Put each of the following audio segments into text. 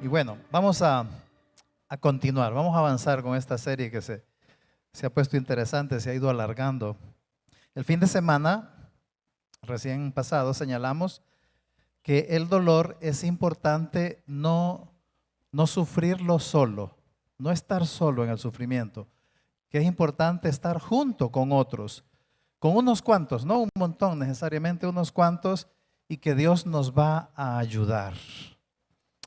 Y bueno, vamos a continuar, vamos a avanzar con esta serie que se ha puesto interesante, se ha ido alargando. El fin de semana, recién pasado, señalamos que el dolor es importante no sufrirlo solo, no estar solo en el sufrimiento, que es importante estar junto con otros, con unos cuantos, no un montón necesariamente, unos cuantos, y que Dios nos va a ayudar.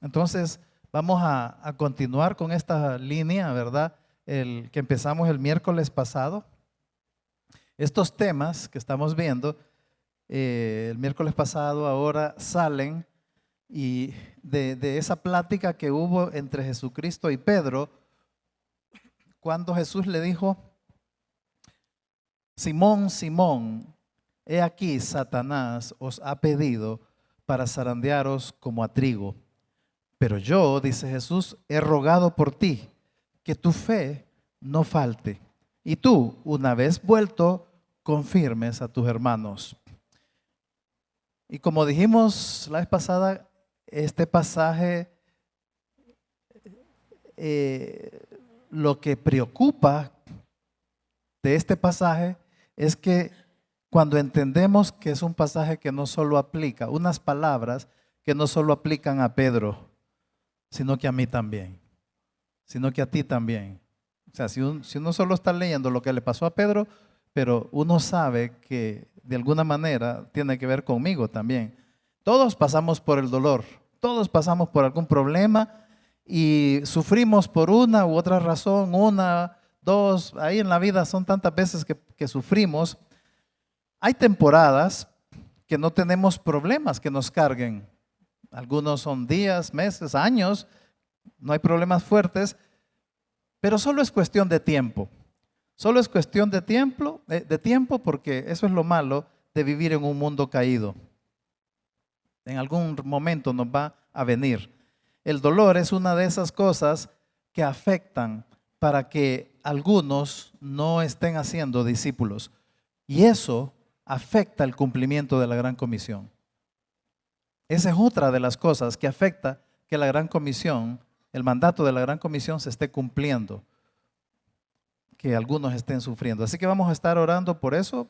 Entonces, vamos a continuar con esta línea, ¿verdad? El que empezamos el miércoles pasado. Estos temas que estamos viendo, el miércoles pasado, ahora salen y de esa plática que hubo entre Jesucristo y Pedro, cuando Jesús le dijo: Simón, Simón, he aquí Satanás os ha pedido para zarandearos como a trigo. Pero yo, dice Jesús, he rogado por ti, que tu fe no falte. Y tú, una vez vuelto, confirmes a tus hermanos. Y como dijimos la vez pasada, este pasaje, lo que preocupa de este pasaje es que cuando entendemos que es un pasaje que no solo aplica, unas palabras que no solo aplican a Pedro, sino que a mí también, sino que a ti también. O sea, si uno solo está leyendo lo que le pasó a Pedro, pero uno sabe que de alguna manera tiene que ver conmigo también. Todos pasamos por el dolor, todos pasamos por algún problema y sufrimos por una u otra razón, una, dos, ahí en la vida son tantas veces que sufrimos. Hay temporadas que no tenemos problemas que nos carguen. Algunos son días, meses, años, no hay problemas fuertes, pero solo es cuestión de tiempo. Solo es cuestión de tiempo porque eso es lo malo de vivir en un mundo caído. En algún momento nos va a venir. El dolor es una de esas cosas que afectan para que algunos no estén haciendo discípulos. Y eso afecta el cumplimiento de la Gran Comisión. Esa es otra de las cosas que afecta que la Gran Comisión, el mandato de la Gran Comisión se esté cumpliendo, que algunos estén sufriendo. Así que vamos a estar orando por eso.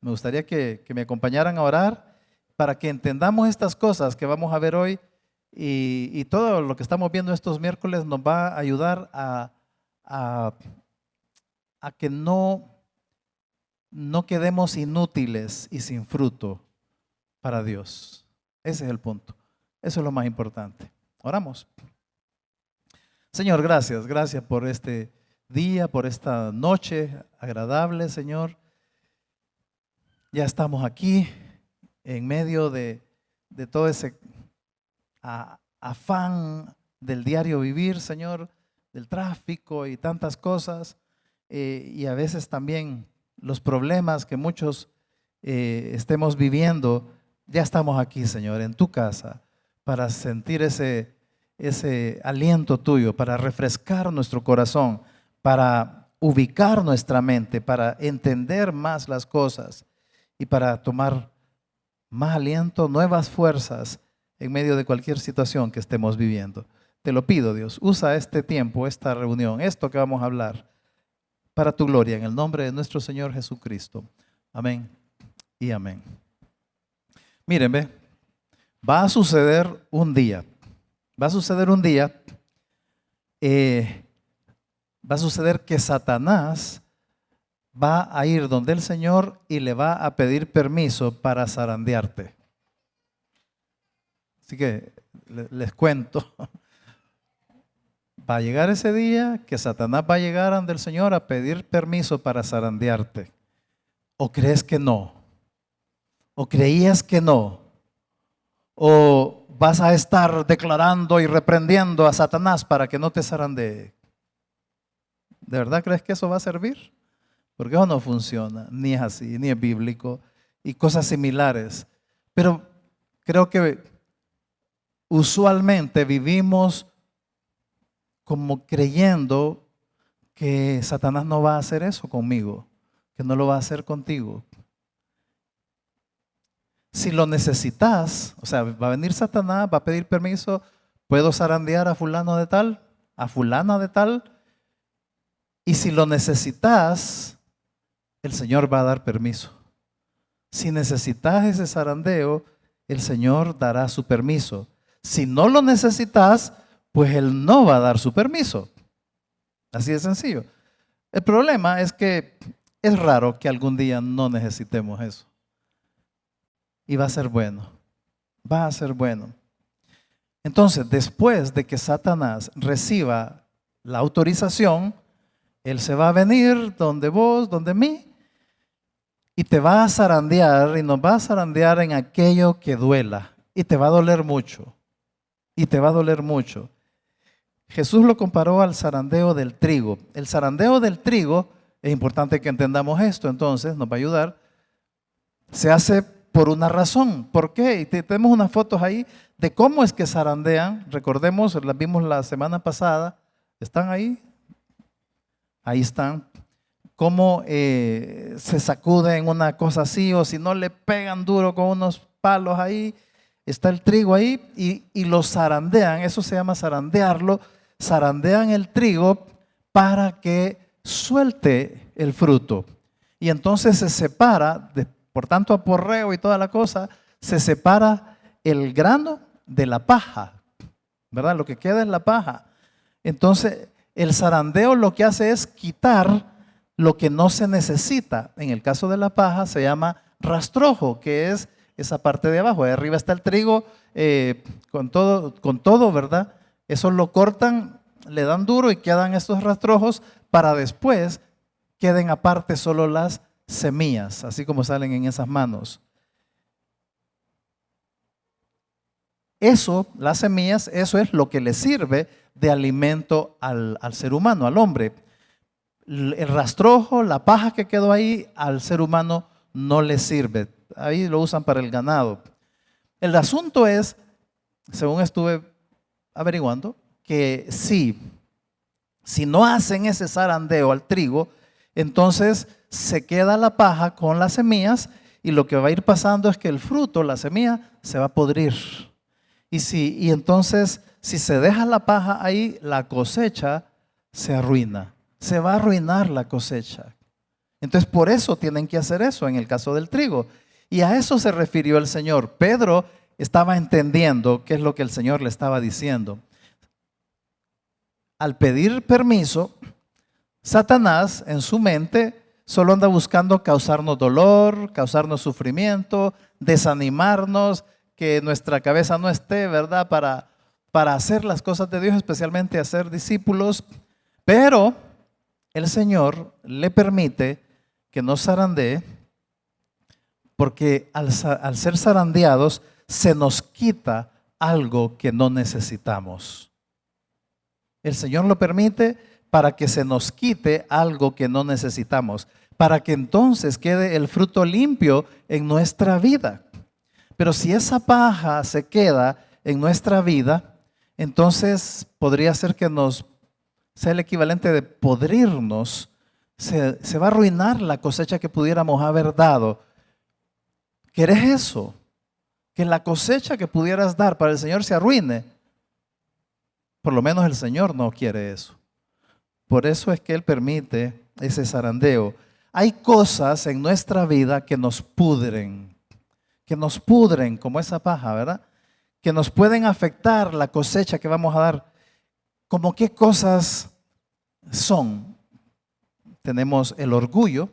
Me gustaría que me acompañaran a orar para que entendamos estas cosas que vamos a ver hoy y todo lo que estamos viendo estos miércoles nos va a ayudar a que no quedemos inútiles y sin fruto para Dios. Ese es el punto. Eso es lo más importante. Oramos. Señor, gracias. Gracias por este día, por esta noche agradable, Señor. Ya estamos aquí en medio de todo ese afán del diario vivir, Señor, del tráfico y tantas cosas. Y a veces también los problemas que muchos estemos viviendo. Ya estamos aquí, Señor, en tu casa, para sentir ese aliento tuyo, para refrescar nuestro corazón, para ubicar nuestra mente, para entender más las cosas y para tomar más aliento, nuevas fuerzas en medio de cualquier situación que estemos viviendo. Te lo pido, Dios, usa este tiempo, esta reunión, esto que vamos a hablar, para tu gloria, en el nombre de nuestro Señor Jesucristo. Amén y amén. Miren, ve, va a suceder un día, va a suceder que Satanás va a ir donde el Señor y le va a pedir permiso para zarandearte. Así que les cuento, va a llegar ese día que Satanás va a llegar ante el Señor a pedir permiso para zarandearte. ¿O crees que no? ¿O creías que no? ¿O vas a estar declarando y reprendiendo a Satanás para que no te zarandee? ¿De verdad crees que eso va a servir? Porque eso no funciona, ni es así, ni es bíblico, y cosas similares. Pero creo que usualmente vivimos como creyendo que Satanás no va a hacer eso conmigo, que no lo va a hacer contigo. Si lo necesitas, o sea, va a venir Satanás, va a pedir permiso ¿Puedo zarandear a fulano de tal? ¿A fulana de tal? Y si lo necesitas, el Señor va a dar permiso. Si necesitas ese zarandeo, el Señor dará su permiso. Si no lo necesitas, pues Él no va a dar su permiso. Así de sencillo. El problema es que es raro que algún día no necesitemos eso. Y va a ser bueno. Va a ser bueno. Entonces, después de que Satanás reciba la autorización, él se va a venir donde vos, donde mí, y te va a zarandear, y nos va a zarandear en aquello que duela. Y te va a doler mucho. Y te va a doler mucho. Jesús lo comparó al zarandeo del trigo. El zarandeo del trigo, es importante que entendamos esto, entonces nos va a ayudar, se hace por una razón. ¿Por qué? Y tenemos unas fotos ahí de cómo es que zarandean. Recordemos, las vimos la semana pasada. ¿Están ahí? Ahí están. Cómo se sacuden una cosa así, o si no le pegan duro con unos palos ahí. Está el trigo ahí y lo zarandean. Eso se llama zarandearlo. Zarandean el trigo para que suelte el fruto. Y entonces se separa, por tanto aporreo y toda la cosa, se separa el grano de la paja, ¿verdad? Lo que queda es la paja. Entonces el zarandeo lo que hace es quitar lo que no se necesita. En el caso de la paja se llama rastrojo, que es esa parte de abajo. De arriba está el trigo con todo, ¿verdad? Eso lo cortan, le dan duro y quedan estos rastrojos para después queden aparte solo las semillas, así como salen en esas manos. Eso, las semillas, eso es lo que le sirve de alimento al ser humano, al hombre. El rastrojo, la paja que quedó ahí, al ser humano no le sirve. Ahí lo usan para el ganado. El asunto es, según estuve averiguando, que si no hacen ese zarandeo al trigo, entonces se queda la paja con las semillas y lo que va a ir pasando es que el fruto, la semilla, se va a podrir. Y entonces, si se deja la paja ahí, la cosecha se arruina. Se va a arruinar la cosecha. Entonces, por eso tienen que hacer eso en el caso del trigo. Y a eso se refirió el Señor. Pedro estaba entendiendo qué es lo que el Señor le estaba diciendo. Al pedir permiso, Satanás en su mente solo anda buscando causarnos dolor, causarnos sufrimiento, desanimarnos, que nuestra cabeza no esté, ¿verdad? Para hacer las cosas de Dios, especialmente hacer discípulos. Pero el Señor le permite que nos zarandee, porque al ser zarandeados se nos quita algo que no necesitamos. El Señor lo permite para que se nos quite algo que no necesitamos, para que entonces quede el fruto limpio en nuestra vida. Pero si esa paja se queda en nuestra vida, entonces podría ser que sea el equivalente de podrirnos. Se va a arruinar la cosecha que pudiéramos haber dado. ¿Querés eso? Que la cosecha que pudieras dar para el Señor se arruine. Por lo menos el Señor no quiere eso. Por eso es que Él permite ese zarandeo. Hay cosas en nuestra vida que nos pudren como esa paja, ¿verdad? Que nos pueden afectar la cosecha que vamos a dar. ¿Cómo qué cosas son? Tenemos el orgullo.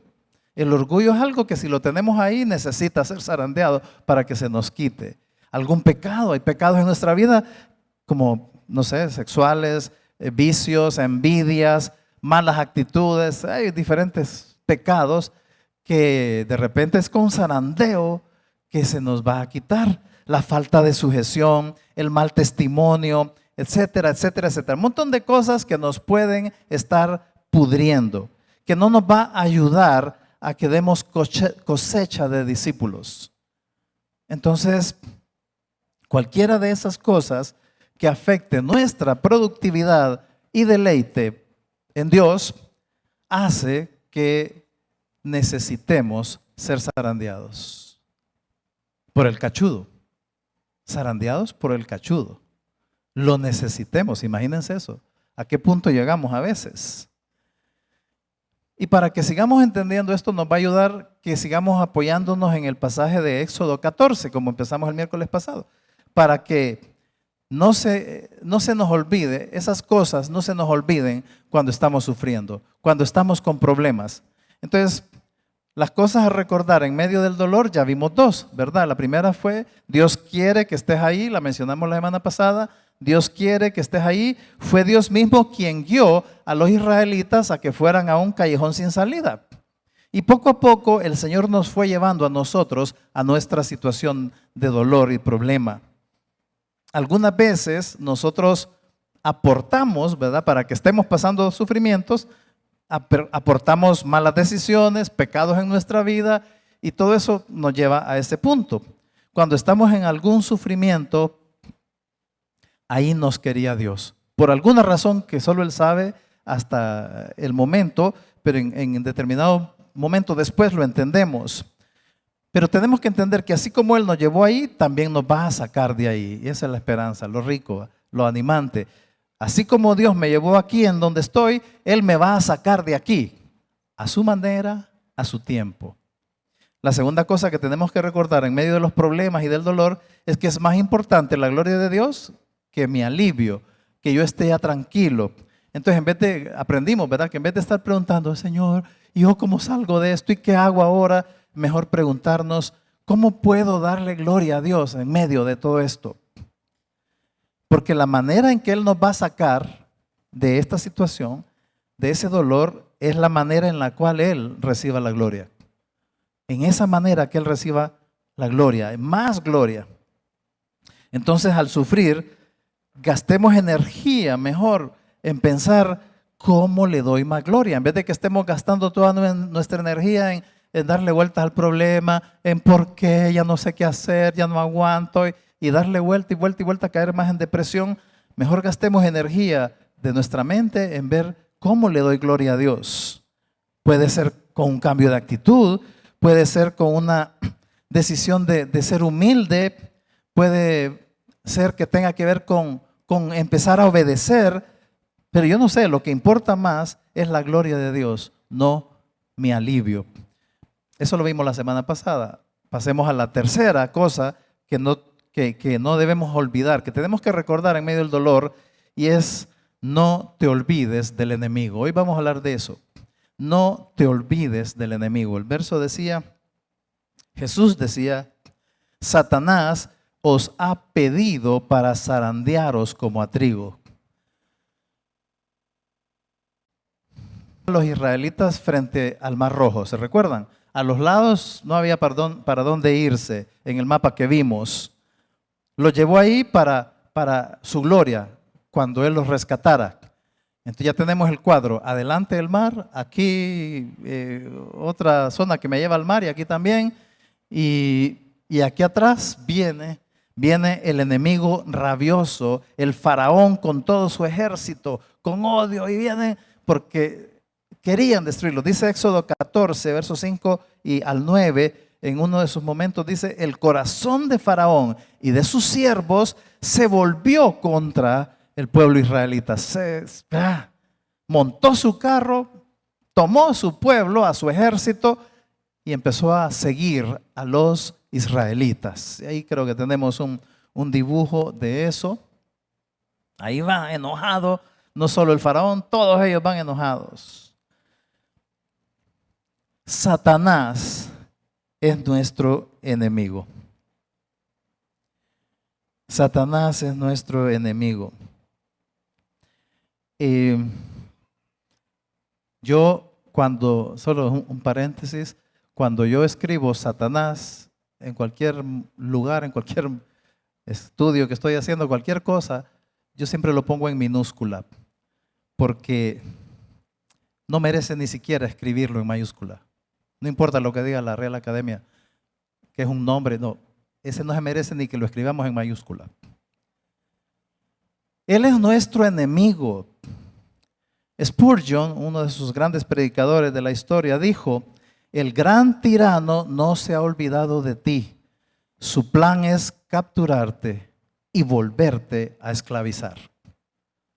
El orgullo es algo que si lo tenemos ahí necesita ser zarandeado para que se nos quite. Algún pecado, hay pecados en nuestra vida como, no sé, sexuales, vicios, envidias, malas actitudes. Hay diferentes pecados que de repente es con zarandeo que se nos va a quitar. La falta de sujeción, el mal testimonio, etcétera, etcétera, etcétera. Un montón de cosas que nos pueden estar pudriendo, que no nos va a ayudar a que demos cosecha de discípulos. Entonces, cualquiera de esas cosas que afecte nuestra productividad y deleite en Dios, hace que necesitemos ser zarandeados por el cachudo. Zarandeados por el cachudo. lo necesitemos. Imagínense eso. ¿A qué punto llegamos a veces? Y para que sigamos entendiendo esto, nos va a ayudar que sigamos apoyándonos en el pasaje de Éxodo 14, como empezamos el miércoles pasado, para que no se nos olvide, esas cosas no se nos olviden cuando estamos sufriendo, cuando estamos con problemas. Entonces, las cosas a recordar en medio del dolor, ya vimos dos, ¿verdad? La primera fue, Dios quiere que estés ahí, la mencionamos la semana pasada. Dios quiere que estés ahí. Fue Dios mismo quien guió a los israelitas a que fueran a un callejón sin salida. Y poco a poco el Señor nos fue llevando a nosotros a nuestra situación de dolor y problema. Algunas veces nosotros aportamos, ¿verdad? Para que estemos pasando sufrimientos, aportamos malas decisiones, pecados en nuestra vida, y todo eso nos lleva a ese punto. Cuando estamos en algún sufrimiento, ahí nos quería Dios. Por alguna razón que solo Él sabe hasta el momento, pero en determinado momento después lo entendemos. Pero tenemos que entender que así como Él nos llevó ahí, también nos va a sacar de ahí. Y esa es la esperanza, lo rico, lo animante. Así como Dios me llevó aquí en donde estoy, Él me va a sacar de aquí, a su manera, a su tiempo. La segunda cosa que tenemos que recordar en medio de los problemas y del dolor es que es más importante la gloria de Dios que mi alivio, que yo esté ya tranquilo. Entonces, aprendimos, ¿verdad? Que en vez de estar preguntando, Señor, ¿y yo cómo salgo de esto? ¿Y qué hago ahora? Mejor preguntarnos, ¿cómo puedo darle gloria a Dios en medio de todo esto? Porque la manera en que Él nos va a sacar de esta situación, de ese dolor, es la manera en la cual Él reciba la gloria. En esa manera que Él reciba la gloria, más gloria. Entonces, al sufrir, gastemos energía mejor en pensar cómo le doy más gloria. En vez de que estemos gastando toda nuestra energía en darle vueltas al problema, en por qué, ya no sé qué hacer, ya no aguanto, y darle vuelta y vuelta y vuelta, a caer más en depresión, mejor gastemos energía de nuestra mente en ver cómo le doy gloria a Dios. Puede ser con un cambio de actitud, puede ser con una decisión de ser humilde, puede ser que tenga que ver con empezar a obedecer, pero yo no sé, lo que importa más es la gloria de Dios, no mi alivio. Eso lo vimos la semana pasada. Pasemos a la tercera cosa que no debemos olvidar, que tenemos que recordar en medio del dolor, y es: no te olvides del enemigo. Hoy vamos a hablar de eso. No te olvides del enemigo. El verso decía, Jesús decía, Satanás os ha pedido para zarandearos como a trigo. Los israelitas frente al Mar Rojo, ¿se recuerdan? A los lados no había para dónde irse en el mapa que vimos. Los llevó ahí para su gloria, cuando Él los rescatara. Entonces ya tenemos el cuadro: adelante el mar, aquí otra zona que me lleva al mar, y aquí también, y aquí atrás viene el enemigo rabioso, el faraón con todo su ejército, con odio, y viene porque querían destruirlo. Dice Éxodo 14, versos 5 y al 9, en uno de sus momentos dice: el corazón de Faraón y de sus siervos se volvió contra el pueblo israelita. Montó su carro, tomó su pueblo, a su ejército, y empezó a seguir a los israelitas. Y ahí creo que tenemos un dibujo de eso. Ahí va enojado, no solo el faraón, todos ellos van enojados. Satanás es nuestro enemigo. Satanás es nuestro enemigo. Solo un paréntesis, cuando yo escribo Satanás en cualquier lugar, en cualquier estudio que estoy haciendo, cualquier cosa, yo siempre lo pongo en minúscula, porque no merece ni siquiera escribirlo en mayúscula. No importa lo que diga la Real Academia, que es un nombre, no, ese no se merece ni que lo escribamos en mayúscula. Él es nuestro enemigo. Spurgeon, uno de sus grandes predicadores de la historia, dijo: el gran tirano no se ha olvidado de ti. Su plan es capturarte y volverte a esclavizar.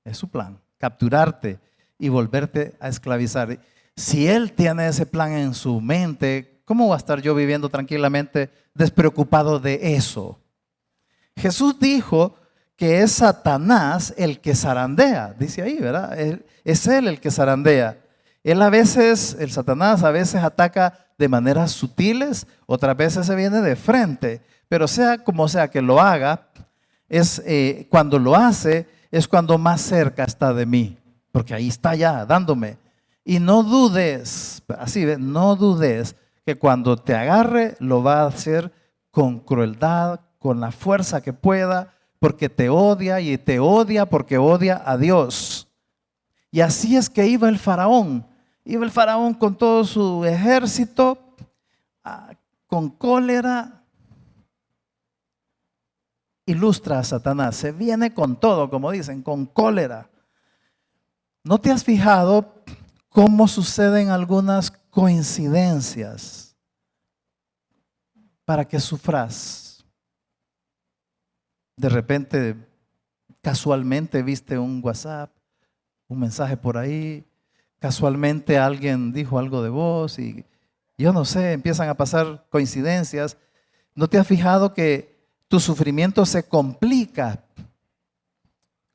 Es su plan, capturarte y volverte a esclavizar. Si Él tiene ese plan en su mente, ¿cómo va a estar yo viviendo tranquilamente despreocupado de eso? Jesús dijo que es Satanás el que zarandea, dice ahí, ¿verdad? Es él el que zarandea. Él a veces, el Satanás a veces ataca de maneras sutiles, otras veces se viene de frente, pero sea como sea que lo haga, cuando lo hace es cuando más cerca está de mí, porque ahí está ya dándome. Y no dudes, así ve, no dudes que cuando te agarre lo va a hacer con crueldad, con la fuerza que pueda, porque te odia y te odia porque odia a Dios. Y así es que iba el faraón. Iba el faraón con todo su ejército, con cólera. Ilustra a Satanás, se viene con todo, como dicen, con cólera. ¿No te has fijado cómo suceden algunas coincidencias para que sufras? De repente, casualmente viste un WhatsApp, un mensaje por ahí, casualmente alguien dijo algo de vos y yo no sé, empiezan a pasar coincidencias. ¿No te has fijado que tu sufrimiento se complica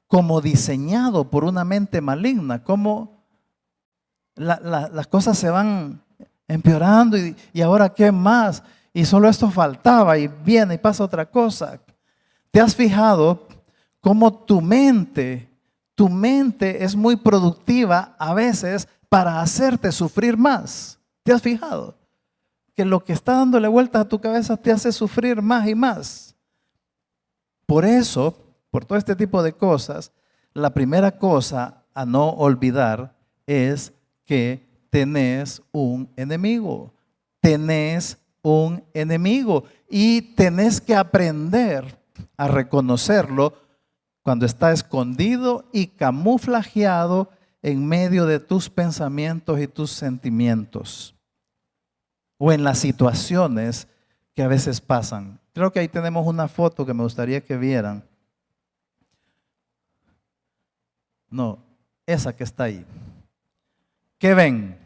como diseñado por una mente maligna? Como las cosas se van empeorando y ahora qué más, y solo esto faltaba y viene y pasa otra cosa. ¿Te has fijado cómo tu mente es muy productiva a veces para hacerte sufrir más? ¿Te has fijado? Que lo que está dándole vueltas a tu cabeza te hace sufrir más y más. Por eso, por todo este tipo de cosas, la primera cosa a no olvidar es que tenés un enemigo. Tenés un enemigo y tenés que aprender a reconocerlo cuando está escondido y camuflajeado en medio de tus pensamientos y tus sentimientos o en las situaciones que a veces pasan. Creo que ahí tenemos una foto que me gustaría que vieran. No, esa que está ahí. ¿Qué ven?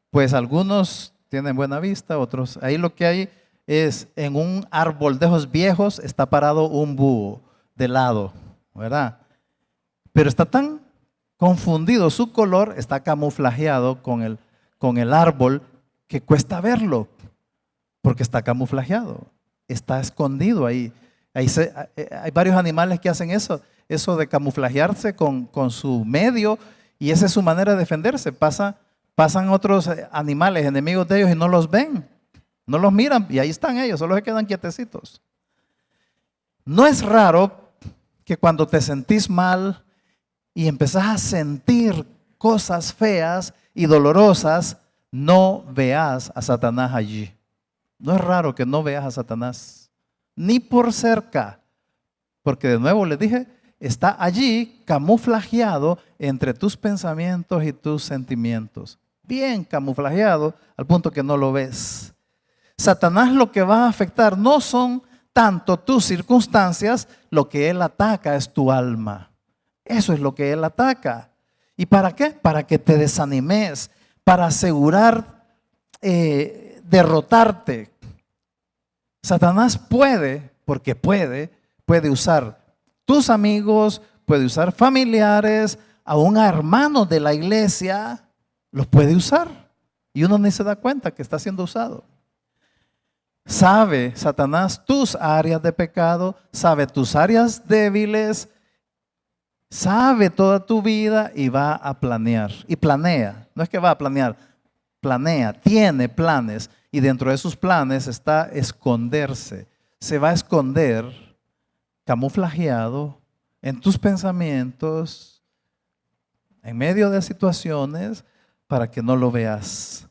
Pues algunos tienen buena vista, otros. Ahí lo que hay es en un árbol de esos viejos está parado un búho de lado, ¿verdad? Pero está tan confundido, su color está camuflajeado con el árbol que cuesta verlo, porque está camuflajeado, está escondido ahí. Hay varios animales que hacen eso de camuflajearse con su medio, y esa es su manera de defenderse. Pasan otros animales, enemigos de ellos, y no los ven, no los miran, y ahí están ellos, solo se quedan quietecitos. No es raro que cuando te sentís mal y empezás a sentir cosas feas y dolorosas, no veas a Satanás allí. No es raro que no veas a Satanás, ni por cerca, porque de nuevo les dije, está allí camuflajeado entre tus pensamientos y tus sentimientos. Bien camuflajeado al punto que no lo ves. Satanás lo que va a afectar no son tanto tus circunstancias, lo que él ataca es tu alma. Eso es lo que él ataca. ¿Y para qué? Para que te desanimes, para asegurar derrotarte. Satanás porque puede usar tus amigos, puede usar familiares, aún a hermanos de la iglesia, los puede usar. Y uno ni se da cuenta que está siendo usado. Sabe Satanás tus áreas de pecado, sabe tus áreas débiles, sabe toda tu vida y va a planear. Y planea, no es que va a planear, planea, tiene planes. Y dentro de sus planes está esconderse. Se va a esconder camuflajeado en tus pensamientos, en medio de situaciones, para que no lo veas.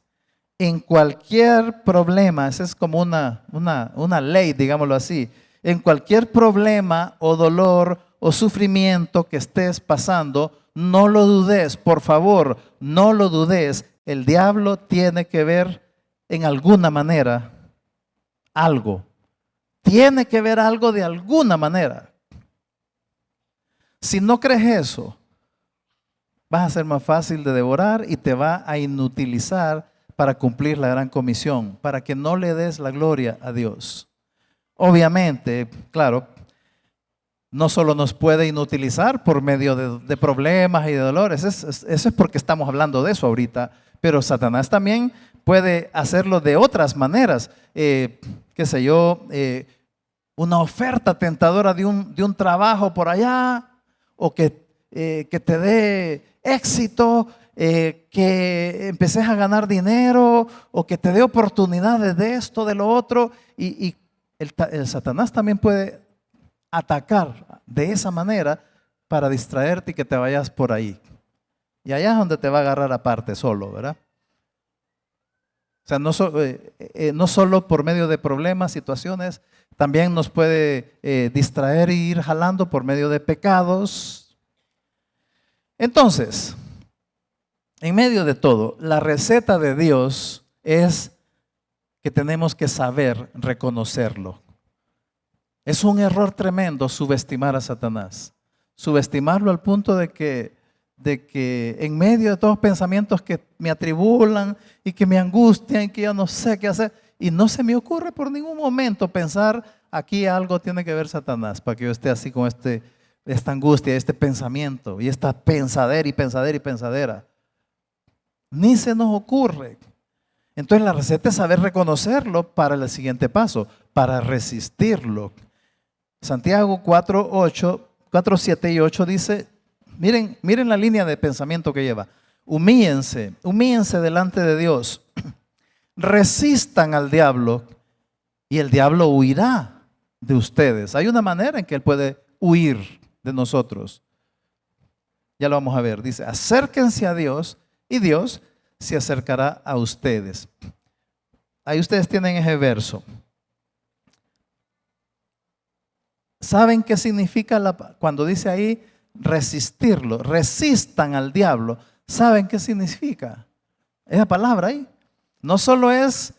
En cualquier problema, esa es como una ley, digámoslo así. En cualquier problema o dolor o sufrimiento que estés pasando, no lo dudes, por favor, no lo dudes. El diablo tiene que ver en alguna manera algo. Tiene que ver algo de alguna manera. Si no crees eso, vas a ser más fácil de devorar y te va a inutilizar para cumplir la gran comisión, para que no le des la gloria a Dios. Obviamente, claro, no solo nos puede inutilizar por medio de problemas y de dolores, eso es porque estamos hablando de eso ahorita, pero Satanás también puede hacerlo de otras maneras, qué sé yo, una oferta tentadora de un trabajo por allá, o que te dé éxito, que empeces a ganar dinero, o que te dé oportunidades de esto, de lo otro, y el Satanás también puede atacar de esa manera para distraerte y que te vayas por ahí. Y allá es donde te va a agarrar aparte solo, ¿verdad? O sea, no solo por medio de problemas, situaciones, también nos puede distraer e ir jalando por medio de pecados. Entonces, en medio de todo, la receta de Dios es que tenemos que saber reconocerlo. Es un error tremendo subestimar a Satanás. Subestimarlo al punto de que en medio de todos los pensamientos que me atribulan y que me angustian y que yo no sé qué hacer, y no se me ocurre por ningún momento pensar, aquí algo tiene que ver Satanás para que yo esté así con esta angustia, este pensamiento y esta pensadera y pensadera y pensadera. Ni se nos ocurre. Entonces la receta es saber reconocerlo para el siguiente paso, para resistirlo. Santiago 4, 7 y 8 dice, miren la línea de pensamiento que lleva. Humíllense delante de Dios. Resistan al diablo y el diablo huirá de ustedes. Hay una manera en que él puede huir de nosotros. Ya lo vamos a ver. Dice, acérquense a Dios y Dios se acercará a ustedes. Ahí ustedes tienen ese verso. ¿Saben qué significa cuando dice ahí resistirlo? Resistan al diablo. ¿Saben qué significa? Esa palabra ahí. No solo es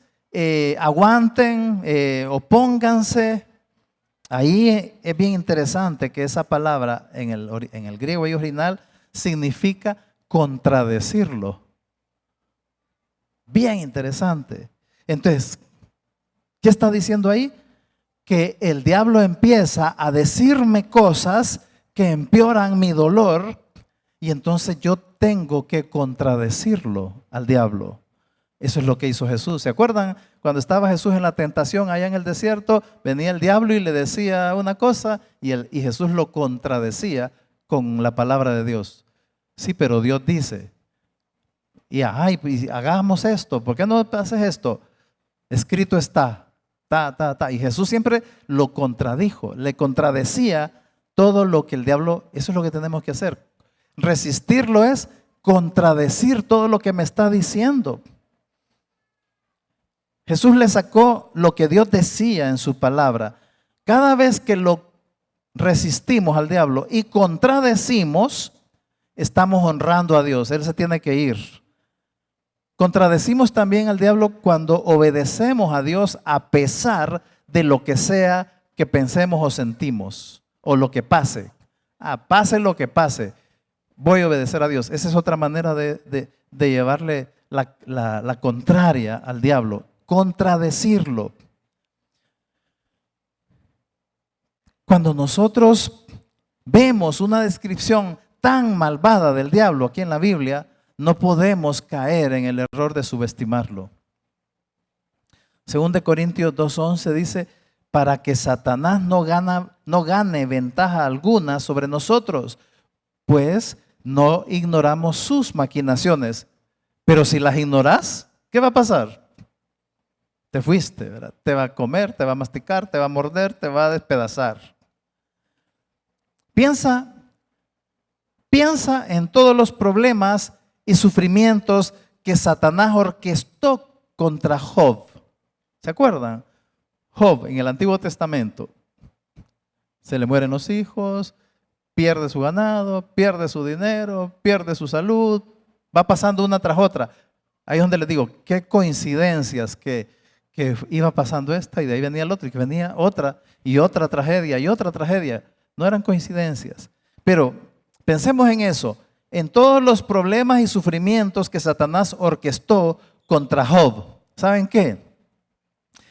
aguanten, opónganse. Ahí es bien interesante que esa palabra en el griego y original significa contradecirlo. Bien interesante. Entonces, ¿qué está diciendo ahí? Que el diablo empieza a decirme cosas que empeoran mi dolor y entonces yo tengo que contradecirlo al diablo. Eso es lo que hizo Jesús. ¿Se acuerdan? Cuando estaba Jesús en la tentación allá en el desierto, venía el diablo y le decía una cosa y Jesús lo contradecía con la palabra de Dios. Sí, pero Dios dice, y hagamos esto, ¿por qué no haces esto? Escrito está, y Jesús siempre lo contradijo, le contradecía todo lo que el diablo, eso es lo que tenemos que hacer. Resistirlo es contradecir todo lo que me está diciendo. Jesús le sacó lo que Dios decía en su palabra. Cada vez que lo resistimos al diablo y contradecimos, estamos honrando a Dios. Él se tiene que ir. Contradecimos también al diablo cuando obedecemos a Dios a pesar de lo que sea que pensemos o sentimos o lo que pase. Pase lo que pase, voy a obedecer a Dios. Esa es otra manera de llevarle la contraria al diablo. Contradecirlo. Cuando nosotros vemos una descripción tan malvada del diablo aquí en la Biblia, no podemos caer en el error de subestimarlo. 2 Corintios 2:11 dice, para que Satanás no gane ventaja alguna sobre nosotros, pues no ignoramos sus maquinaciones. Pero si las ignoras, ¿qué va a pasar? Te fuiste, ¿verdad? Te va a comer, te va a masticar, te va a morder, te va a despedazar. Piensa en todos los problemas y sufrimientos que Satanás orquestó contra Job. ¿Se acuerdan? Job en el Antiguo Testamento. Se le mueren los hijos, pierde su ganado, pierde su dinero, pierde su salud, va pasando una tras otra. Ahí es donde les digo, qué coincidencias que iba pasando esta y de ahí venía el otro y que venía otra y otra tragedia y otra tragedia. No eran coincidencias. Pero pensemos en eso, en todos los problemas y sufrimientos que Satanás orquestó contra Job. ¿Saben qué?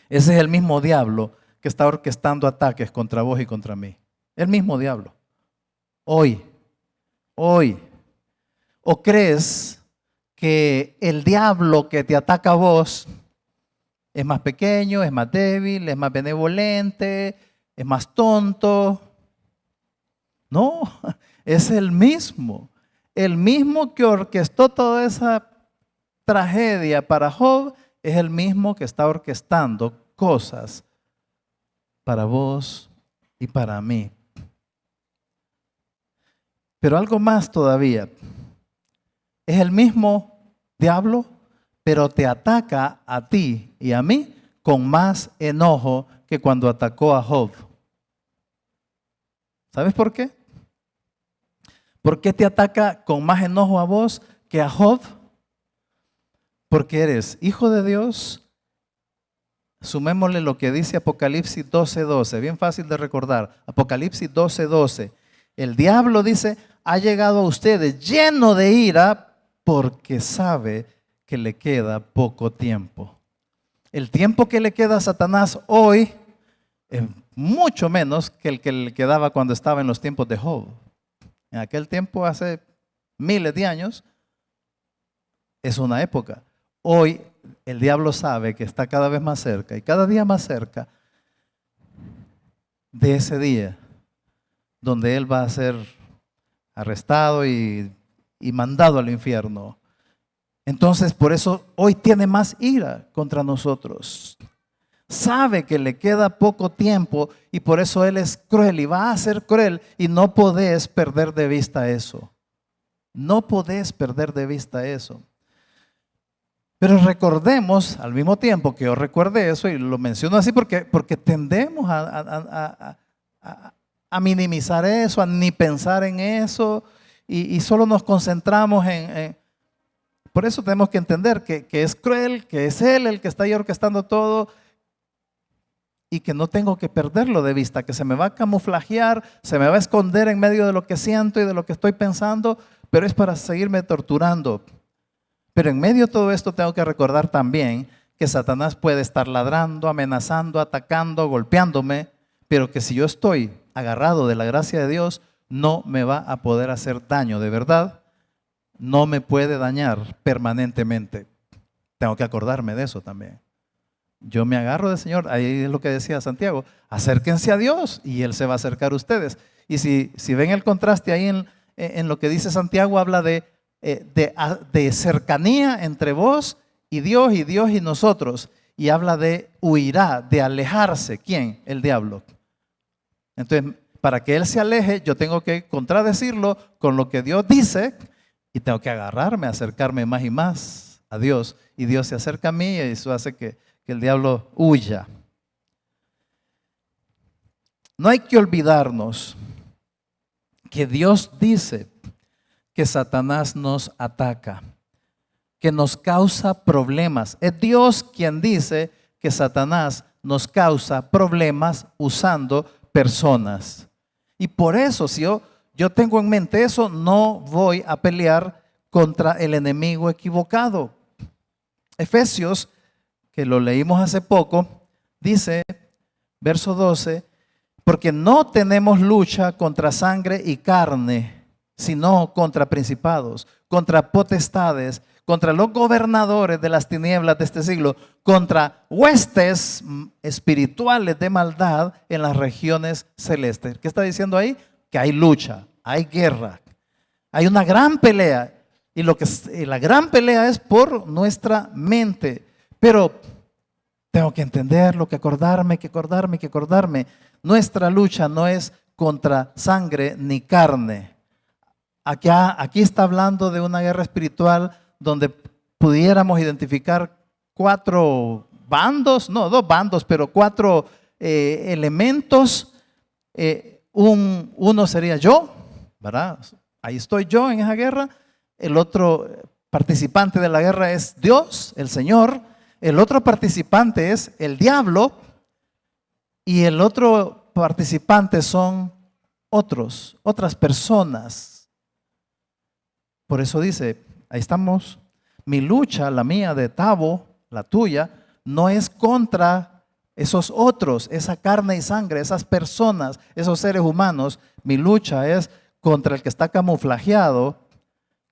Ese es el mismo diablo que está orquestando ataques contra vos y contra mí. El mismo diablo. Hoy. ¿O crees que el diablo que te ataca a vos es más pequeño, es más débil, es más benevolente, es más tonto? No, es el mismo que orquestó toda esa tragedia para Job, es el mismo que está orquestando cosas para vos y para mí. Pero algo más todavía, es el mismo diablo, pero te ataca a ti y a mí con más enojo que cuando atacó a Job. ¿Sabes por qué? ¿Por qué te ataca con más enojo a vos que a Job? Porque eres hijo de Dios. Sumémosle lo que dice Apocalipsis 12:12, bien fácil de recordar. Apocalipsis 12:12. El diablo dice, ha llegado a ustedes lleno de ira porque sabe que le queda poco tiempo. El tiempo que le queda a Satanás hoy es mucho menos que el que le quedaba cuando estaba en los tiempos de Job. En aquel tiempo, hace miles de años, es una época. Hoy el diablo sabe que está cada vez más cerca y cada día más cerca de ese día donde él va a ser arrestado y mandado al infierno. Entonces, por eso hoy tiene más ira contra nosotros. Sabe que le queda poco tiempo y por eso él es cruel y va a ser cruel y no podés perder de vista eso. No podés perder de vista eso. Pero recordemos al mismo tiempo que yo recuerde eso, y lo menciono así porque tendemos a minimizar eso, a ni pensar en eso, y solo nos concentramos en. Por eso tenemos que entender que es cruel, que es Él el que está ahí orquestando todo, y que no tengo que perderlo de vista, que se me va a camuflajear, se me va a esconder en medio de lo que siento y de lo que estoy pensando, pero es para seguirme torturando. Pero en medio de todo esto tengo que recordar también que Satanás puede estar ladrando, amenazando, atacando, golpeándome, pero que si yo estoy agarrado de la gracia de Dios, no me va a poder hacer daño, de verdad. No me puede dañar permanentemente. Tengo que acordarme de eso también. Yo me agarro del Señor, ahí es lo que decía Santiago, acérquense a Dios y Él se va a acercar a ustedes. Y si ven el contraste ahí en lo que dice Santiago, habla de cercanía entre vos y Dios y nosotros. Y habla de huirá, de alejarse. ¿Quién? El diablo. Entonces, para que Él se aleje, yo tengo que contradecirlo con lo que Dios dice y tengo que agarrarme, acercarme más y más a Dios. Y Dios se acerca a mí y eso hace que el diablo huya. No hay que olvidarnos que Dios dice que Satanás nos ataca, que nos causa problemas. Es Dios quien dice que Satanás nos causa problemas usando personas. Y por eso, si yo tengo en mente eso, no voy a pelear contra el enemigo equivocado. Efesios, que lo leímos hace poco, dice, verso 12, porque no tenemos lucha contra sangre y carne, sino contra principados, contra potestades, contra los gobernadores de las tinieblas de este siglo, contra huestes espirituales de maldad en las regiones celestes. ¿Qué está diciendo ahí? Que hay lucha, hay guerra, hay una gran pelea, y la gran pelea es por nuestra mente. Pero tengo que entenderlo, que acordarme. Nuestra lucha no es contra sangre ni carne. Aquí está hablando de una guerra espiritual donde pudiéramos identificar 4 bandos, no 2 bandos, pero 4 elementos. Uno sería yo, ¿verdad? Ahí estoy yo en esa guerra. El otro participante de la guerra es Dios, el Señor. El otro participante es el diablo. Y el otro participante son otras personas. Por eso dice, ahí estamos, mi lucha, la mía de Tabo, la tuya, no es contra esos otros, esa carne y sangre, esas personas, esos seres humanos. Mi lucha es contra el que está camuflajeado,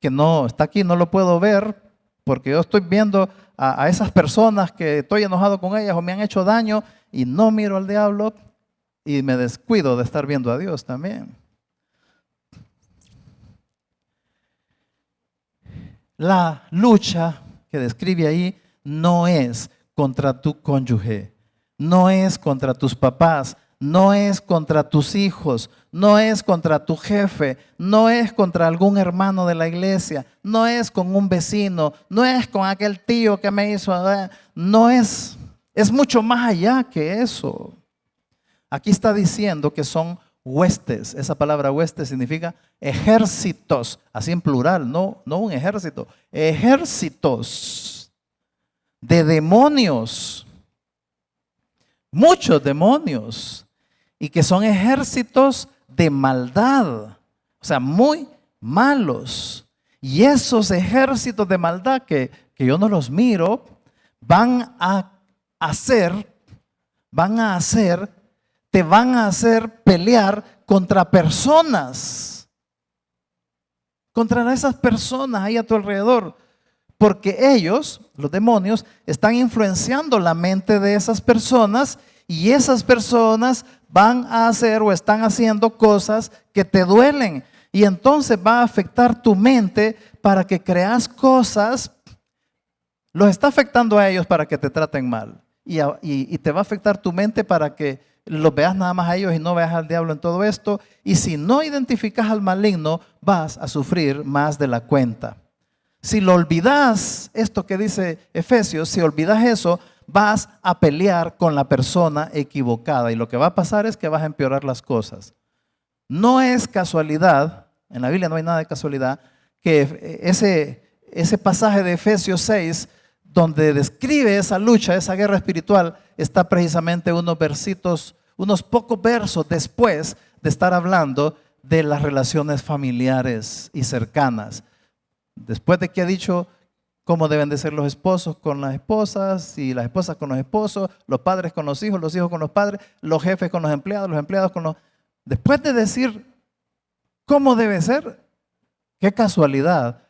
que no está aquí, no lo puedo ver, porque yo estoy viendo a esas personas que estoy enojado con ellas o me han hecho daño y no miro al diablo y me descuido de estar viendo a Dios también. La lucha que describe ahí no es contra tu cónyuge, no es contra tus papás, no es contra tus hijos, no es contra tu jefe, no es contra algún hermano de la iglesia, no es con un vecino, no es con aquel tío que me hizo, no es mucho más allá que eso. Aquí está diciendo que son huestes. Esa palabra huestes significa ejércitos, así en plural, no un ejército, ejércitos de demonios, muchos demonios, y que son ejércitos de maldad, o sea, muy malos. Y esos ejércitos de maldad que yo no los miro, te van a hacer pelear contra personas, contra esas personas ahí a tu alrededor, porque ellos, los demonios, están influenciando la mente de esas personas y esas personas van a hacer o están haciendo cosas que te duelen y entonces va a afectar tu mente para que creas cosas, los está afectando a ellos para que te traten mal y te va a afectar tu mente para que los veas nada más a ellos y no veas al diablo en todo esto. Y si no identificas al maligno, vas a sufrir más de la cuenta. Si lo olvidas, esto que dice Efesios, si olvidas eso, vas a pelear con la persona equivocada. Y lo que va a pasar es que vas a empeorar las cosas. No es casualidad, en la Biblia no hay nada de casualidad, que ese pasaje de Efesios 6, donde describe esa lucha, esa guerra espiritual, está precisamente unos pocos versos después de estar hablando de las relaciones familiares y cercanas. Después de que ha dicho cómo deben de ser los esposos con las esposas y las esposas con los esposos, los padres con los hijos con los padres, los jefes con los empleados con los... Después de decir cómo debe ser, qué casualidad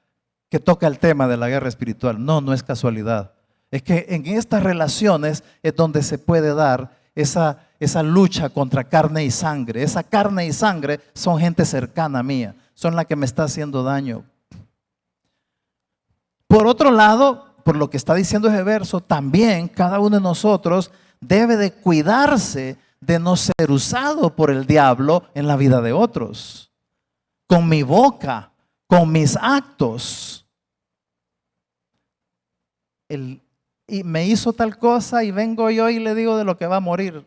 que toca el tema de la guerra espiritual. No es casualidad. Es que en estas relaciones es donde se puede dar esa lucha contra carne y sangre. Esa carne y sangre son gente cercana a mí, son la que me está haciendo daño. Por otro lado, por lo que está diciendo ese verso, también cada uno de nosotros debe de cuidarse de no ser usado por el diablo en la vida de otros. Con mi boca, con mis actos. Y me hizo tal cosa y vengo yo y le digo de lo que va a morir.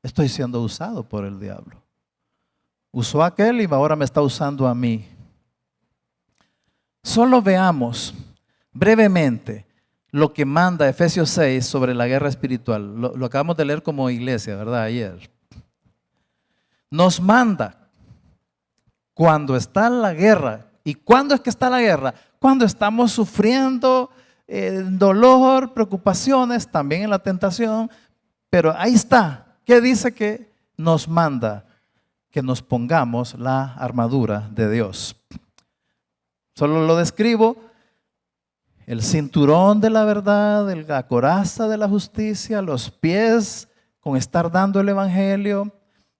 Estoy siendo usado por el diablo. Usó a aquel y ahora me está usando a mí. Solo veamos brevemente lo que manda Efesios 6 sobre la guerra espiritual. Lo acabamos de leer como iglesia, ¿verdad? Ayer. Nos manda cuando está la guerra. ¿Y cuándo es que está la guerra? Cuando estamos sufriendo dolor, preocupaciones, también en la tentación. Pero ahí está. ¿Qué dice que nos manda? Que nos pongamos la armadura de Dios. Solo lo describo. El cinturón de la verdad, la coraza de la justicia, los pies con estar dando el evangelio.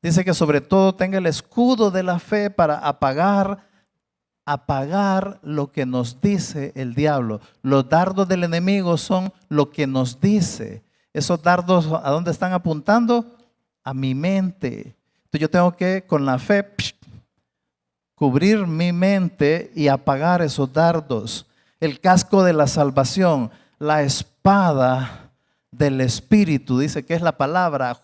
Dice que sobre todo tenga el escudo de la fe para apagar lo que nos dice el diablo. Los dardos del enemigo son lo que nos dice. Esos dardos, ¿a dónde están apuntando? A mi mente. Entonces yo tengo que con la fe cubrir mi mente y apagar esos dardos. El casco de la salvación, la espada del Espíritu, dice que es la palabra,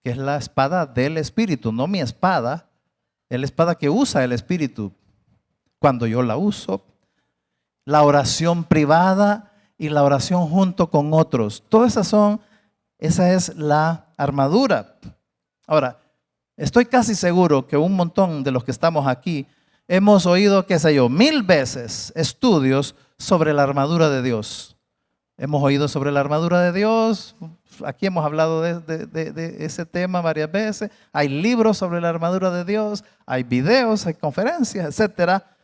que es la espada del Espíritu, no mi espada, es la espada que usa el Espíritu cuando yo la uso. la oración privada y la oración junto con otros. Esa es la armadura. Ahora, estoy casi seguro que un montón de los que estamos aquí hemos oído, qué sé yo, 1000 veces estudios sobre la armadura de Dios. Hemos oído sobre la armadura de Dios. Aquí hemos hablado de ese tema varias veces. Hay libros sobre la armadura de Dios, hay videos, hay conferencias, etcétera.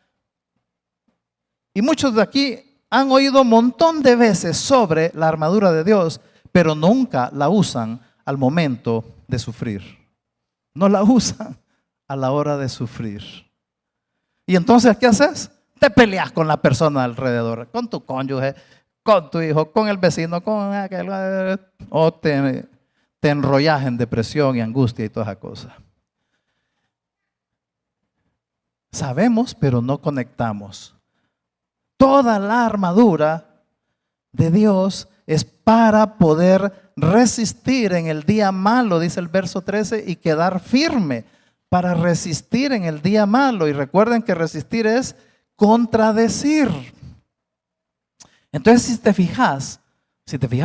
Y muchos de aquí han oído un montón de veces sobre la armadura de Dios, pero nunca la usan al momento de sufrir. No la usan a la hora de sufrir. Y entonces, ¿qué haces? Te peleas con la persona alrededor, con tu cónyuge, con tu hijo, con el vecino, con aquel, o te enrollas en depresión y angustia y todas esas cosas. Sabemos, pero no conectamos. Toda la armadura de Dios es para poder resistir en el día malo, dice el verso 13, y quedar firme para resistir en el día malo. Y recuerden que resistir es contradecir. Entonces, si te fijas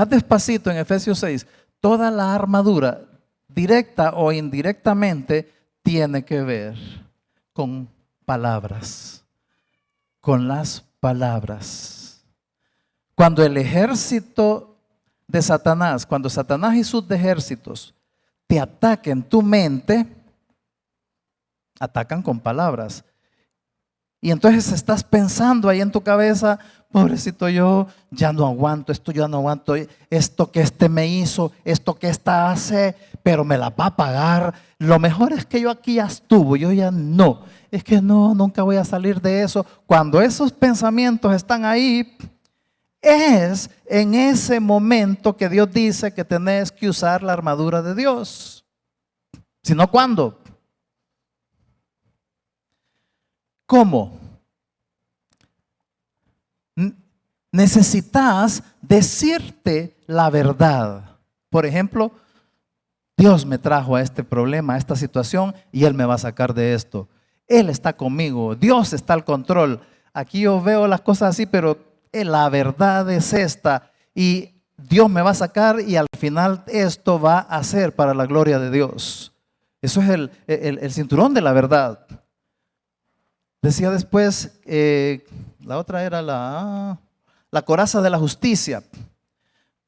despacito en Efesios 6, toda la armadura, directa o indirectamente, tiene que ver con palabras, con las palabras. Cuando el ejército de Satanás, cuando Satanás y sus ejércitos te ataquen tu mente, atacan con palabras. Y entonces estás pensando ahí en tu cabeza, pobrecito yo, ya no aguanto, esto ya no aguanto, esto que este me hizo, esto que esta hace, pero me la va a pagar. Lo mejor es que yo aquí ya estuvo, yo ya no. Es que no, nunca voy a salir de eso. Cuando esos pensamientos están ahí, es en ese momento que Dios dice que tenés que usar la armadura de Dios. Si no, ¿cuándo? ¿Cómo? Necesitas decirte la verdad. Por ejemplo, Dios me trajo a este problema, a esta situación, y Él me va a sacar de esto. Él está conmigo, Dios está al control. Aquí yo veo las cosas así, pero la verdad es esta, y Dios me va a sacar, y al final esto va a ser para la gloria de Dios. Eso es el cinturón de la verdad. Decía después, la otra era la coraza de la justicia.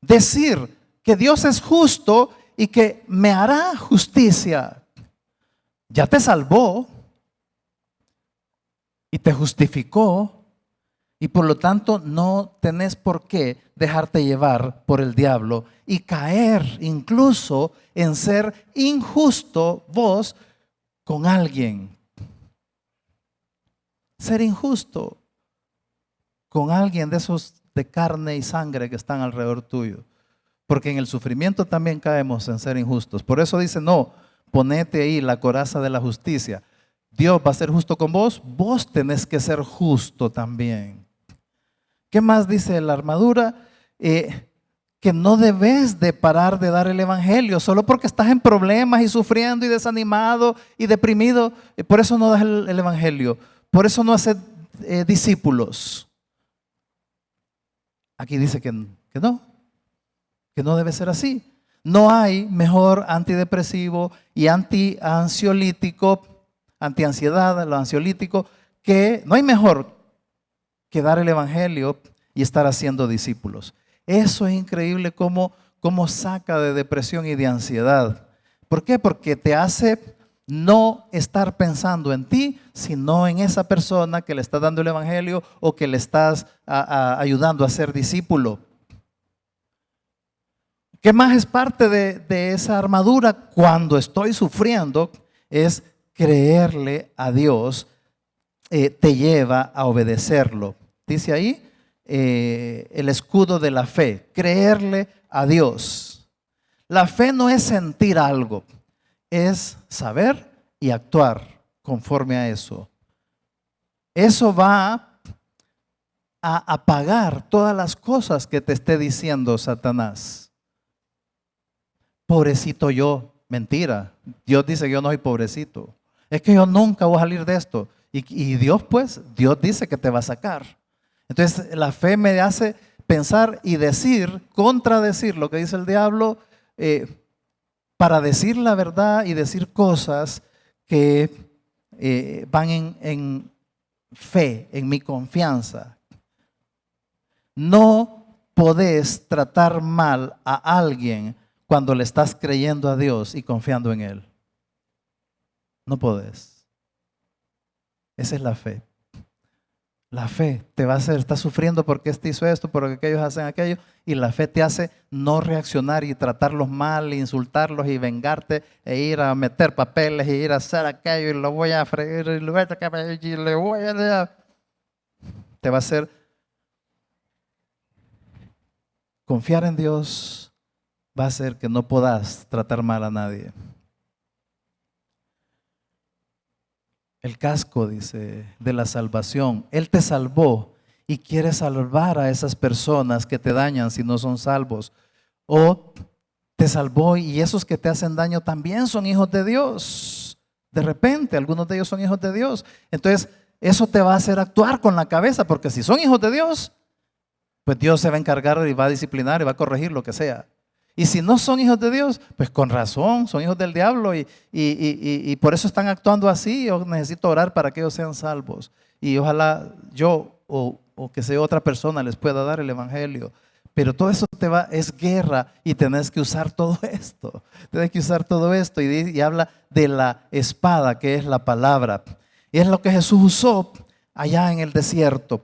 Decir que Dios es justo y que me hará justicia. Ya te salvó y te justificó, y por lo tanto no tenés por qué dejarte llevar por el diablo y caer incluso en ser injusto vos con alguien. Ser injusto con alguien de esos de carne y sangre que están alrededor tuyo. Porque en el sufrimiento también caemos en ser injustos. Por eso dice, no, ponete ahí la coraza de la justicia. Dios va a ser justo con vos, vos tenés que ser justo también. ¿Qué más dice la armadura? Que no debes de parar de dar el evangelio solo porque estás en problemas y sufriendo y desanimado y deprimido. Por eso no das el evangelio. Por eso no haces discípulos. Aquí dice que no debe ser así. No hay mejor antidepresivo y antiansiolítico, antiansiedad, lo ansiolítico, que no hay mejor que dar el evangelio y estar haciendo discípulos. Eso es increíble cómo saca de depresión y de ansiedad. ¿Por qué? Porque te hace no estar pensando en ti, sino en esa persona que le está dando el evangelio o que le estás ayudando a ser discípulo. ¿Qué más es parte de esa armadura cuando estoy sufriendo? Es creerle a Dios, te lleva a obedecerlo. Dice ahí el escudo de la fe, creerle a Dios. La fe no es sentir algo, es saber y actuar conforme a eso. Eso va a apagar todas las cosas que te esté diciendo Satanás. Pobrecito yo, mentira. Dios dice que yo no soy pobrecito. Es que yo nunca voy a salir de esto. Y Dios dice que te va a sacar. Entonces la fe me hace pensar y decir, contradecir lo que dice el diablo, para decir la verdad y decir cosas que van en fe, en mi confianza. No podés tratar mal a alguien cuando le estás creyendo a Dios y confiando en Él. No podés. Esa es la fe. La fe te va a hacer, estás sufriendo porque este hizo esto, porque aquellos hacen aquello, y la fe te hace no reaccionar y tratarlos mal, insultarlos y vengarte e ir a meter papeles y ir a hacer aquello y lo voy a freír y le voy a... Te va a hacer confiar en Dios, va a hacer que no puedas tratar mal a nadie. El casco, dice, de la salvación. Él te salvó y quiere salvar a esas personas que te dañan si no son salvos. O te salvó y esos que te hacen daño también son hijos de Dios. De repente, algunos de ellos son hijos de Dios. Entonces, eso te va a hacer actuar con la cabeza, porque si son hijos de Dios, pues Dios se va a encargar y va a disciplinar y va a corregir lo que sea. Y si no son hijos de Dios, pues con razón, son hijos del diablo y por eso están actuando así. Yo necesito orar para que ellos sean salvos. Y ojalá yo o que sea otra persona les pueda dar el evangelio. Pero todo eso es guerra y tenés que usar todo esto. Tenés que usar todo esto y habla de la espada que es la palabra. Y es lo que Jesús usó allá en el desierto.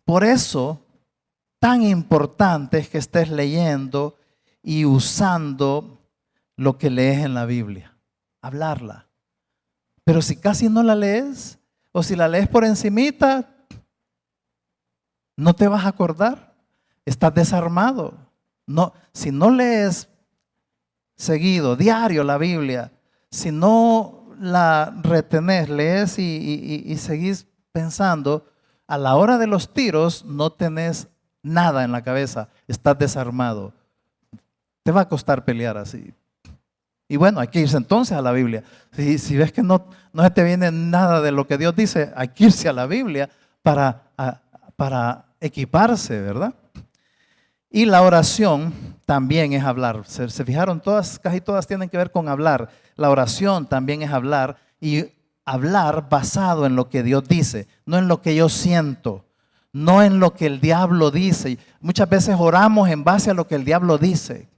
Por eso, tan importante es que estés leyendo y usando lo que lees en la Biblia, hablarla. Pero si casi no la lees, o si la lees por encimita, no te vas a acordar, estás desarmado. No, si no lees seguido, diario la Biblia, si no la retenés, lees y seguís pensando, a la hora de los tiros no tenés nada en la cabeza, estás desarmado. Te va a costar pelear así. Y bueno, hay que irse entonces a la Biblia. Si ves que no se te viene nada de lo que Dios dice, hay que irse a la Biblia para equiparse, ¿verdad? Y la oración también es hablar. ¿Se fijaron? Casi todas tienen que ver con hablar. La oración también es hablar, y hablar basado en lo que Dios dice, no en lo que yo siento, no en lo que el diablo dice. Muchas veces oramos en base a lo que el diablo dice.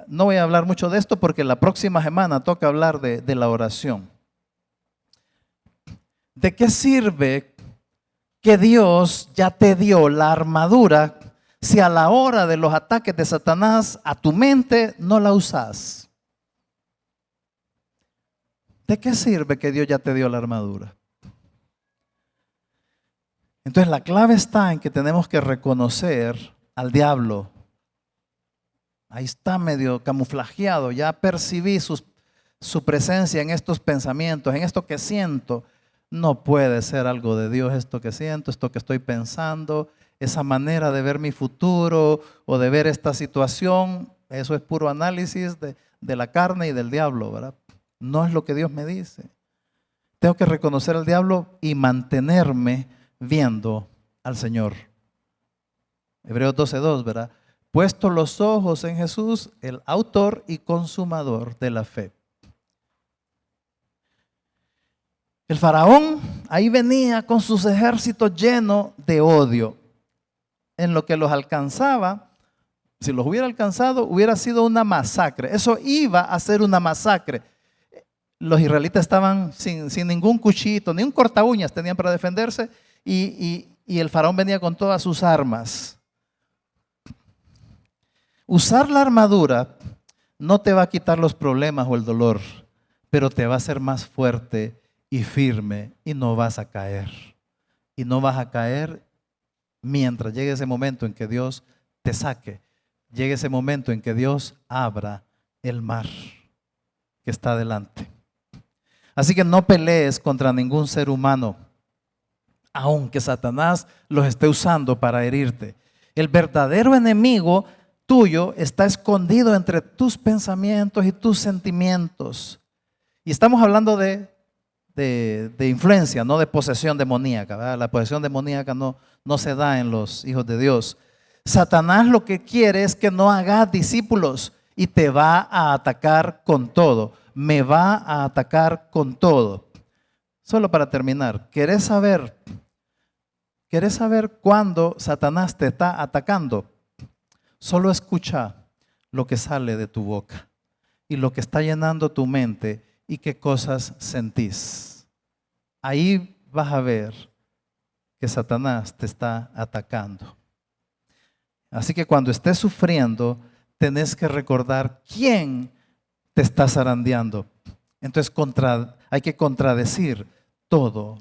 No voy a hablar mucho de esto porque la próxima semana toca hablar de la oración. ¿De qué sirve que Dios ya te dio la armadura si a la hora de los ataques de Satanás a tu mente no la usas? ¿De qué sirve que Dios ya te dio la armadura? Entonces la clave está en que tenemos que reconocer al diablo. Ahí está medio camuflajeado, ya percibí su presencia en estos pensamientos, en esto que siento. No puede ser algo de Dios esto que siento, esto que estoy pensando, esa manera de ver mi futuro o de ver esta situación. Eso es puro análisis de la carne y del diablo, ¿verdad? No es lo que Dios me dice. Tengo que reconocer al diablo y mantenerme viendo al Señor. Hebreos 12:2, ¿verdad? Puesto los ojos en Jesús, el autor y consumador de la fe. El faraón ahí venía con sus ejércitos llenos de odio. En lo que los alcanzaba, si los hubiera alcanzado, hubiera sido una masacre. Eso iba a ser una masacre. Los israelitas estaban sin ningún cuchillito, ni un corta uñas tenían para defenderse, y el faraón venía con todas sus armas. Usar la armadura no te va a quitar los problemas o el dolor, pero te va a hacer más fuerte y firme y no vas a caer. Y no vas a caer mientras llegue ese momento en que Dios te saque, llegue ese momento en que Dios abra el mar que está delante. Así que no pelees contra ningún ser humano, aunque Satanás los esté usando para herirte. El verdadero enemigo tuyo está escondido entre tus pensamientos y tus sentimientos. Y estamos hablando de de influencia, no de posesión demoníaca, ¿verdad? La posesión demoníaca no se da en los hijos de Dios. Satanás lo que quiere es que no hagas discípulos y te va a atacar con todo. Me va a atacar con todo. Solo para terminar, ¿querés saber cuándo Satanás te está atacando? Solo escucha lo que sale de tu boca y lo que está llenando tu mente y qué cosas sentís. Ahí vas a ver que Satanás te está atacando. Así que cuando estés sufriendo, tenés que recordar quién te está zarandeando. Entonces hay que contradecir todo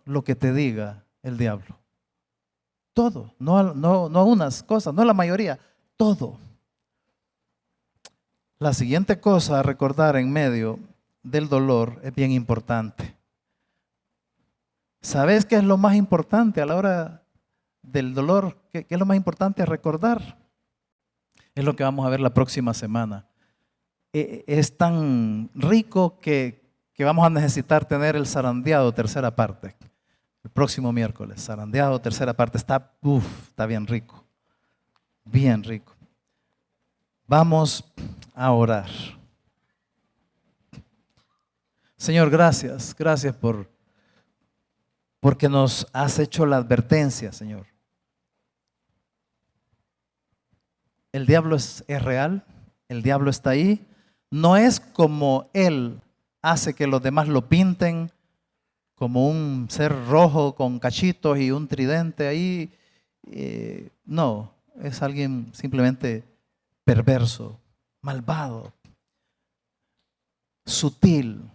lo que te diga el diablo. Todo, no unas cosas, no la mayoría, todo. La siguiente cosa a recordar en medio del dolor es bien importante. ¿Sabes qué es lo más importante a la hora del dolor? ¿Qué es lo más importante a recordar? Es lo que vamos a ver la próxima semana. Es tan rico que vamos a necesitar tener el zarandeado tercera parte. El próximo miércoles, zarandeado tercera parte. Está bien rico. Bien rico. Vamos a orar. Señor, gracias porque nos has hecho la advertencia, Señor. El diablo es real, el diablo está ahí. No es como él hace que los demás lo pinten como un ser rojo con cachitos y un tridente ahí. No, es alguien simplemente perverso, malvado, sutil,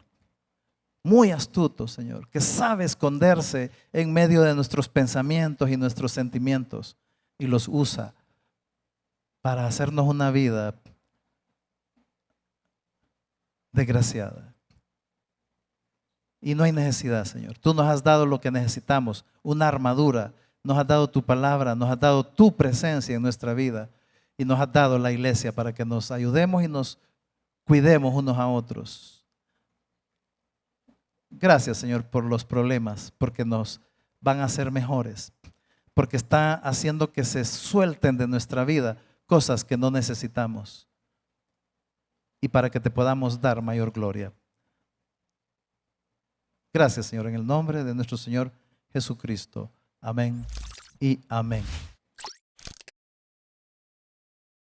muy astuto, Señor, que sabe esconderse en medio de nuestros pensamientos y nuestros sentimientos y los usa para hacernos una vida desgraciada. Y no hay necesidad, Señor. Tú nos has dado lo que necesitamos, una armadura, nos has dado tu palabra, nos has dado tu presencia en nuestra vida y nos has dado la iglesia para que nos ayudemos y nos cuidemos unos a otros. Gracias, Señor, por los problemas, porque nos van a hacer mejores, porque está haciendo que se suelten de nuestra vida cosas que no necesitamos y para que te podamos dar mayor gloria. Gracias, Señor, en el nombre de nuestro Señor Jesucristo. Amén y amén.